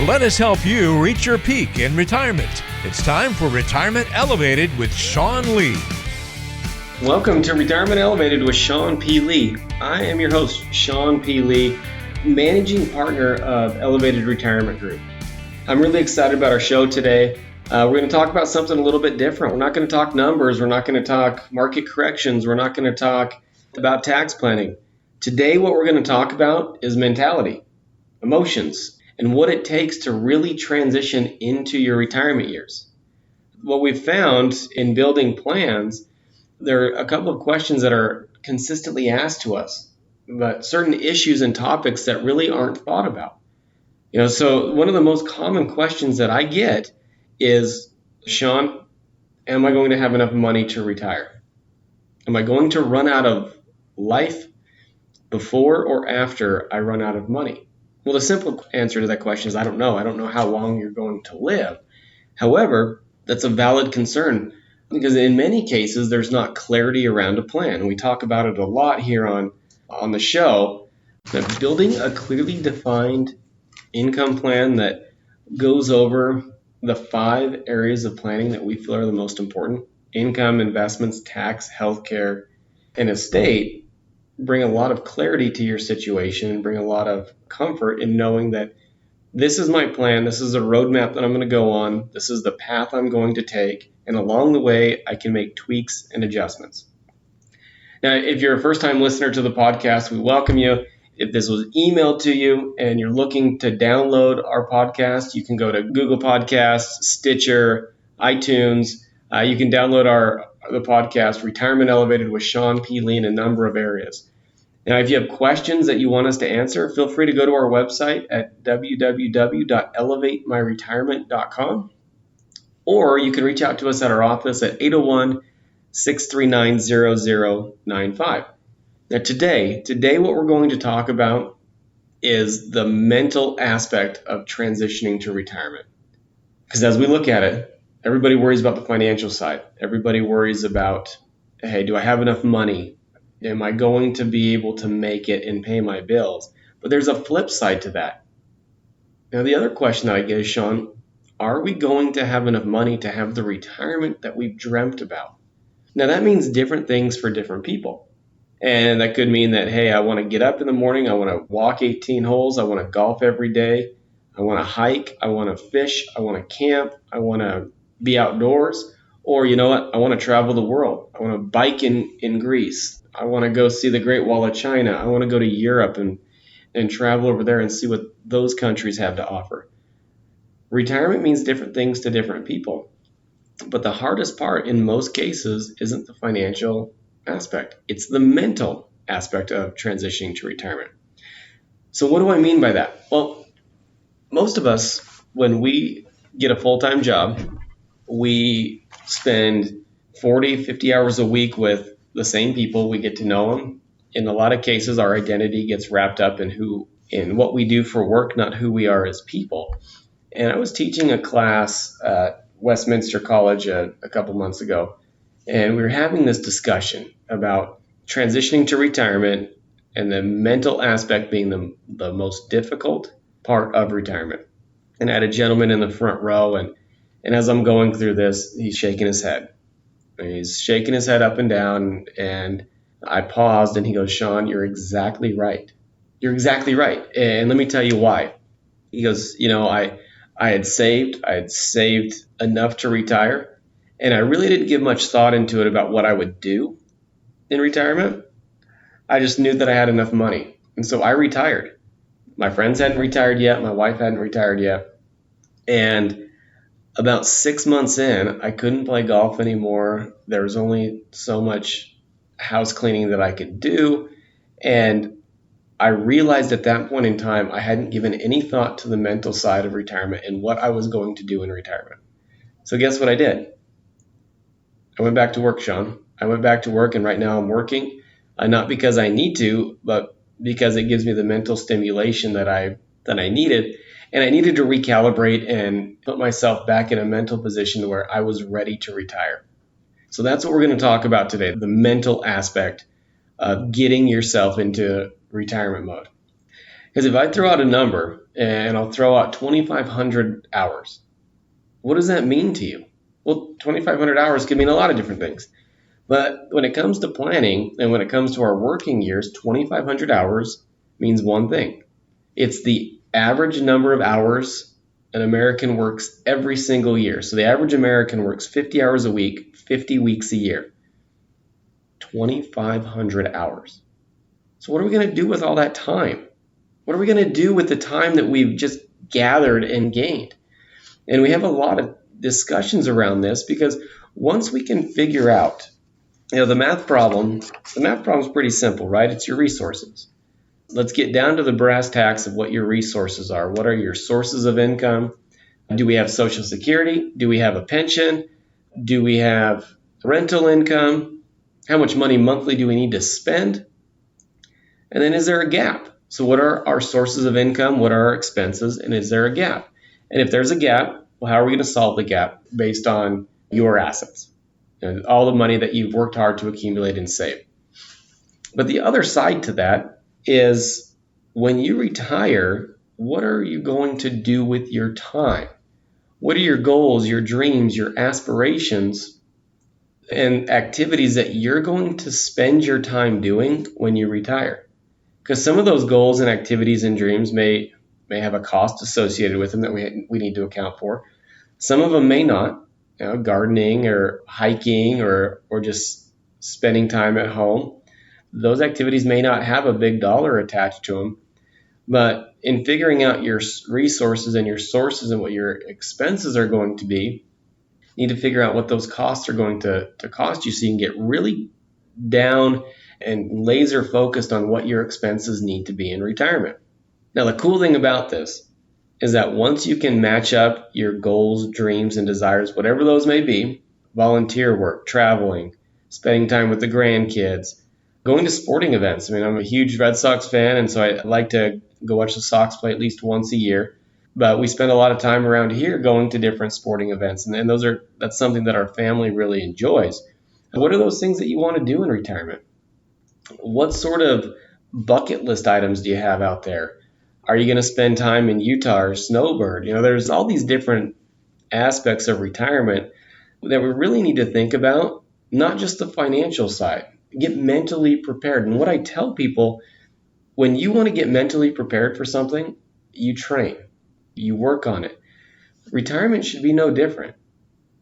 Let us help you reach your peak in retirement. It's time for Retirement Elevated with Sean Lee. Welcome to Retirement Elevated with Sean P. Lee. I am your host, Sean P. Lee, managing partner of Elevated Retirement Group. I'm really excited about our show today. We're going to talk about something a little bit different. We're not going to talk numbers. We're not going to talk market corrections. We're not going to talk about tax planning. Today, what we're going to talk about is mentality, emotions, and what it takes to really transition into your retirement years. What we've found in building plans, there are a couple of questions that are consistently asked to us, but certain issues and topics that really aren't thought about. So one of the most common questions that I get is, Sean, am I going to have enough money to retire? Am I going to run out of life before or after I run out of money? Well, the simple answer to that question is I don't know. I don't know how long you're going to live. However, that's a valid concern because in many cases, there's not clarity around a plan. We talk about it a lot here on the show, that building a clearly defined income plan that goes over the 5 areas of planning that we feel are the most important: income, investments, tax, healthcare, and estate, bring a lot of clarity to your situation and bring a lot of comfort in knowing that this is my plan, this is a roadmap that I'm going to go on, this is the path I'm going to take, and along the way I can make tweaks and adjustments. Now, if you're a first-time listener to the podcast, we welcome you. If this was emailed to you and you're looking to download our podcast, you can go to Google Podcasts, Stitcher, iTunes. You can download the podcast, Retirement Elevated with Sean P. Lee, in a number of areas. Now, if you have questions that you want us to answer, feel free to go to our website at www.elevatemyretirement.com, or you can reach out to us at our office at 801-639-0095. Now, today, what we're going to talk about is the mental aspect of transitioning to retirement. Because as we look at it, everybody worries about the financial side. Everybody worries about, hey, do I have enough money? Am I going to be able to make it and pay my bills? But there's a flip side to that. Now, the other question that I get is, Sean, are we going to have enough money to have the retirement that we've dreamt about? Now, that means different things for different people. And that could mean that, hey, I want to get up in the morning, I want to walk 18 holes, I want to golf every day, I want to hike, I want to fish, I want to camp, I want to be outdoors. Or, you know what, I want to travel the world. I want to bike in Greece. I want to go see the Great Wall of China. I want to go to Europe and travel over there and see what those countries have to offer. Retirement means different things to different people. But the hardest part in most cases isn't the financial aspect. It's the mental aspect of transitioning to retirement. So what do I mean by that? Well, most of us, when we get a full-time job, we spend 40, 50 hours a week with the same people. We get to know them. In a lot of cases, our identity gets wrapped up in what we do for work, not who we are as people. And I was teaching a class at Westminster College a couple months ago, and we were having this discussion about transitioning to retirement and the mental aspect being the most difficult part of retirement. And I had a gentleman in the front row, and as I'm going through this, he's shaking his head. He's shaking his head up and down, and I paused, and he goes, Sean, you're exactly right. You're exactly right. And let me tell you why. He goes, I had saved enough to retire, and I really didn't give much thought into it about what I would do in retirement. I just knew that I had enough money. And so I retired. My friends hadn't retired yet. My wife hadn't retired yet. And about 6 months in, I couldn't play golf anymore. There was only so much house cleaning that I could do. And I realized at that point in time, I hadn't given any thought to the mental side of retirement and what I was going to do in retirement. So guess what I did? I went back to work, Sean. I went back to work, and right now I'm working, not because I need to, but because it gives me the mental stimulation that I needed. And I needed to recalibrate and put myself back in a mental position where I was ready to retire. So that's what we're going to talk about today, the mental aspect of getting yourself into retirement mode. Because if I throw out a number and I'll throw out 2,500 hours, what does that mean to you? Well, 2,500 hours can mean a lot of different things. But when it comes to planning and when it comes to our working years, 2,500 hours means one thing. It's the average number of hours an American works every single year. So the average American works 50 hours a week, 50 weeks a year. 2,500 hours. So what are we going to do with all that time? What are we going to do with the time that we've just gathered and gained? And we have a lot of discussions around this because once we can figure out, the math problem is pretty simple, right? It's your resources. Let's get down to the brass tacks of what your resources are. What are your sources of income? Do we have Social Security? Do we have a pension? Do we have rental income? How much money monthly do we need to spend? And then is there a gap? So what are our sources of income? What are our expenses? And is there a gap? And if there's a gap, well, how are we going to solve the gap based on your assets? All the money that you've worked hard to accumulate and save. But the other side to that is when you retire, what are you going to do with your time? What are your goals, your dreams, your aspirations, and activities that you're going to spend your time doing when you retire? Because some of those goals and activities and dreams may have a cost associated with them that we need to account for. Some of them may not. Gardening or hiking or just spending time at home. Those activities may not have a big dollar attached to them. But in figuring out your resources and your sources and what your expenses are going to be, you need to figure out what those costs are going to cost you so you can get really down and laser focused on what your expenses need to be in retirement. Now, the cool thing about this is that once you can match up your goals, dreams, and desires, whatever those may be, volunteer work, traveling, spending time with the grandkids, going to sporting events. I mean, I'm a huge Red Sox fan, and so I like to go watch the Sox play at least once a year. But we spend a lot of time around here going to different sporting events, and that's something that our family really enjoys. What are those things that you want to do in retirement? What sort of bucket list items do you have out there? Are you going to spend time in Utah or Snowbird? There's all these different aspects of retirement that we really need to think about, not just the financial side. Get mentally prepared. And what I tell people, when you want to get mentally prepared for something, you train, you work on it. Retirement should be no different.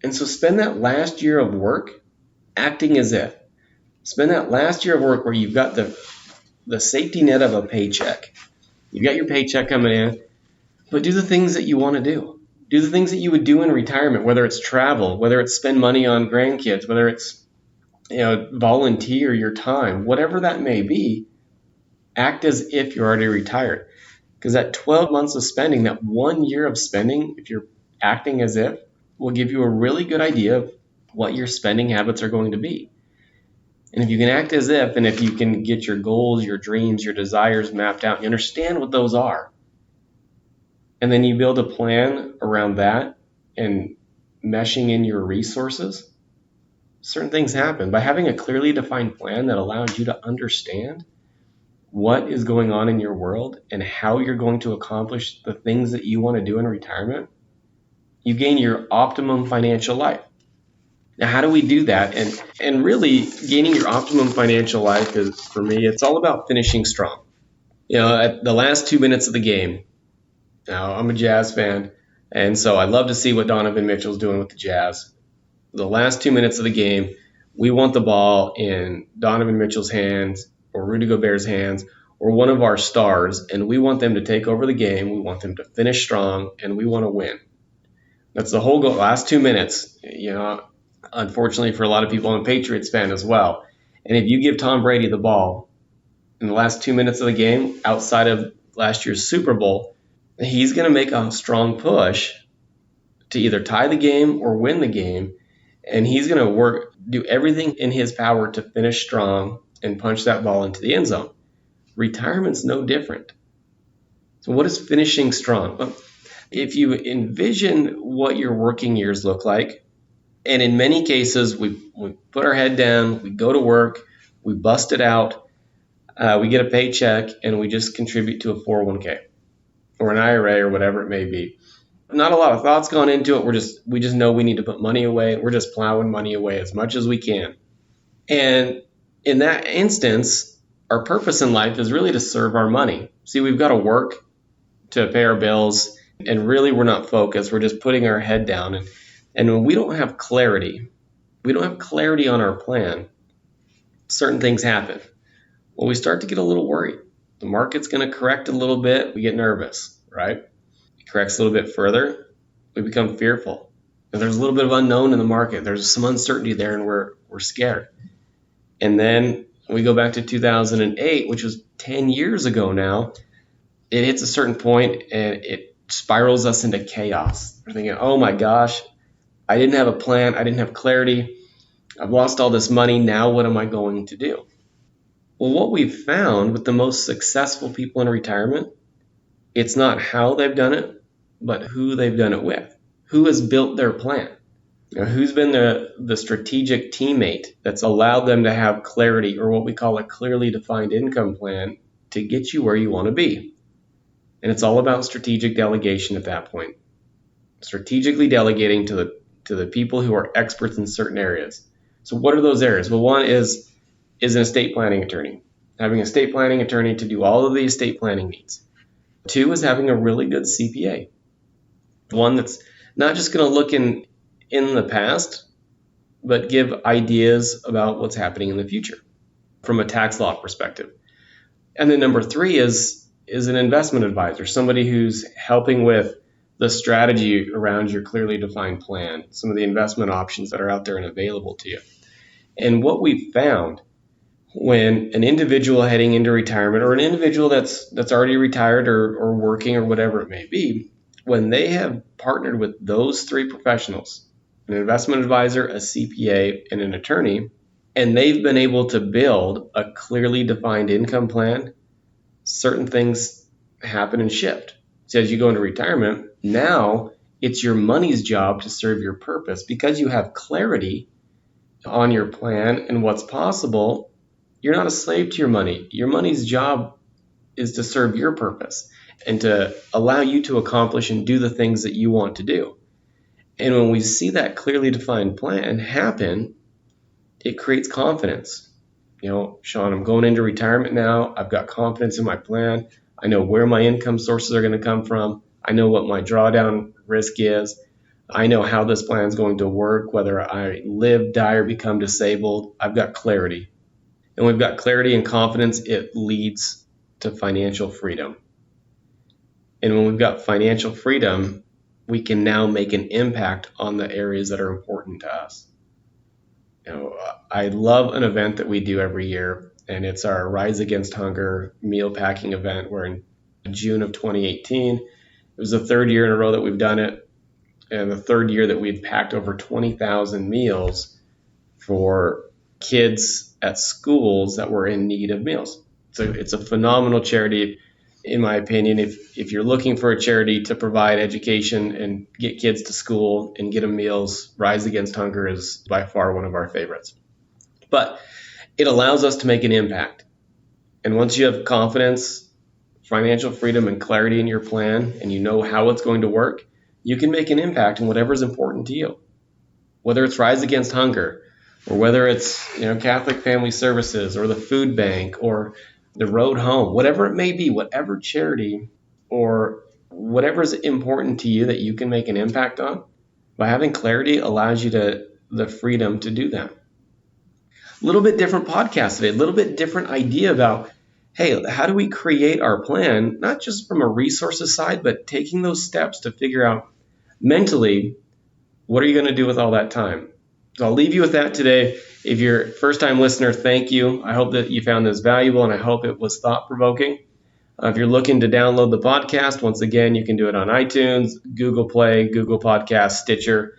And so spend that last year of work acting as if. Spend that last year of work where you've got the safety net of a paycheck. You've got your paycheck coming in, but do the things that you want to do. Do the things that you would do in retirement, whether it's travel, whether it's spend money on grandkids, whether it's volunteer your time, whatever that may be. Act as if you're already retired. Because that 12 months of spending, that 1 year of spending, if you're acting as if, will give you a really good idea of what your spending habits are going to be. And if you can act as if, and if you can get your goals, your dreams, your desires mapped out, you understand what those are, and then you build a plan around that and meshing in your resources, certain things happen. By having a clearly defined plan that allows you to understand what is going on in your world and how you're going to accomplish the things that you want to do in retirement, you gain your optimum financial life. Now, how do we do that? And really, gaining your optimum financial life is, for me, it's all about finishing strong. At the last 2 minutes of the game, now I'm a Jazz fan, and so I love to see what Donovan Mitchell's doing with the Jazz. The last 2 minutes of the game, we want the ball in Donovan Mitchell's hands or Rudy Gobert's hands or one of our stars, and we want them to take over the game. We want them to finish strong, and we want to win. That's the whole goal. Last 2 minutes, unfortunately for a lot of people, I'm a Patriots fan as well. And if you give Tom Brady the ball in the last 2 minutes of the game, outside of last year's Super Bowl, he's going to make a strong push to either tie the game or win the game. And he's going to do everything in his power to finish strong and punch that ball into the end zone. Retirement's no different. So what is finishing strong? Well, if you envision what your working years look like, and in many cases, we put our head down, we go to work, we bust it out. we get a paycheck and we just contribute to a 401k or an IRA or whatever it may be. Not a lot of thoughts gone into it. We just know we need to put money away. We're just plowing money away as much as we can. And in that instance, our purpose in life is really to serve our money. See, we've got to work to pay our bills, and really we're not focused. We're just putting our head down. And when we don't have clarity on our plan, certain things happen. Well, we start to get a little worried. The market's going to correct a little bit. We get nervous, right? It corrects a little bit further. We become fearful. And there's a little bit of unknown in the market. There's some uncertainty there, and we're scared. And then we go back to 2008, which was 10 years ago now. It hits a certain point and it spirals us into chaos. We're thinking, oh my gosh, I didn't have a plan. I didn't have clarity. I've lost all this money. Now what am I going to do? Well, what we've found with the most successful people in retirement, it's not how they've done it, but who they've done it with. Who has built their plan? Who's been the strategic teammate that's allowed them to have clarity, or what we call a clearly defined income plan, to get you where you want to be. And it's all about strategic delegation at that point. Strategically delegating to the people who are experts in certain areas. So what are those areas? Well, one is an estate planning attorney. Having an estate planning attorney to do all of the estate planning needs. 2 is having a really good CPA. One that's not just going to look in the past, but give ideas about what's happening in the future from a tax law perspective. And then number 3 is an investment advisor, somebody who's helping with the strategy around your clearly defined plan, some of the investment options that are out there and available to you. And what we've found when an individual heading into retirement, or an individual that's already retired or working or whatever it may be, when they have partnered with those 3 professionals, an investment advisor, a CPA, and an attorney, and they've been able to build a clearly defined income plan, certain things happen and shift. So as you go into retirement, now it's your money's job to serve your purpose. Because you have clarity on your plan and what's possible, you're not a slave to your money. Your money's job is to serve your purpose and to allow you to accomplish and do the things that you want to do. And when we see that clearly defined plan happen, it creates confidence. Sean, I'm going into retirement now. I've got confidence in my plan. I know where my income sources are going to come from. I know what my drawdown risk is. I know how this plan is going to work, whether I live, die, or become disabled. I've got clarity. And we've got clarity and confidence. It leads to financial freedom. And when we've got financial freedom, we can now make an impact on the areas that are important to us. I love an event that we do every year, and it's our Rise Against Hunger meal packing event. We're in June of 2018. It was the 3rd year in a row that we've done it, and the 3rd year that we've packed over 20,000 meals for kids at schools that were in need of meals. So it's a phenomenal charity, in my opinion. If you're looking for a charity to provide education and get kids to school and get them meals, Rise Against Hunger is by far one of our favorites. But it allows us to make an impact. And once you have confidence, financial freedom, and clarity in your plan, and you know how it's going to work, you can make an impact in whatever is important to you. Whether it's Rise Against Hunger, or whether it's Catholic Family Services, or the Food Bank, or the Road Home, whatever it may be, whatever charity or whatever is important to you that you can make an impact on, by having clarity allows you the freedom to do that. A little bit different podcast today, a little bit different idea about, hey, how do we create our plan, not just from a resources side, but taking those steps to figure out mentally, what are you going to do with all that time? So I'll leave you with that today. If you're a first-time listener, thank you. I hope that you found this valuable, and I hope it was thought-provoking. If you're looking to download the podcast, once again, you can do it on iTunes, Google Play, Google Podcasts, Stitcher.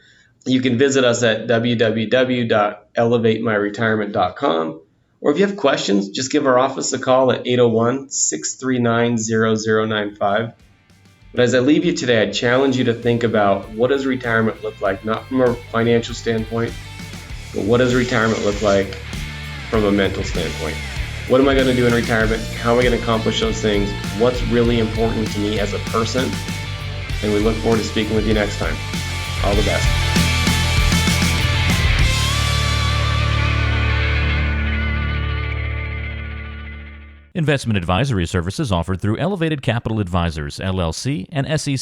You can visit us at www.elevatemyretirement.com. Or if you have questions, just give our office a call at 801-639-0095. But as I leave you today, I challenge you to think about, what does retirement look like, not from a financial standpoint, but what does retirement look like from a mental standpoint? What am I going to do in retirement? How am I going to accomplish those things? What's really important to me as a person? And we look forward to speaking with you next time. All the best. Investment advisory services offered through Elevated Capital Advisors, LLC, and SEC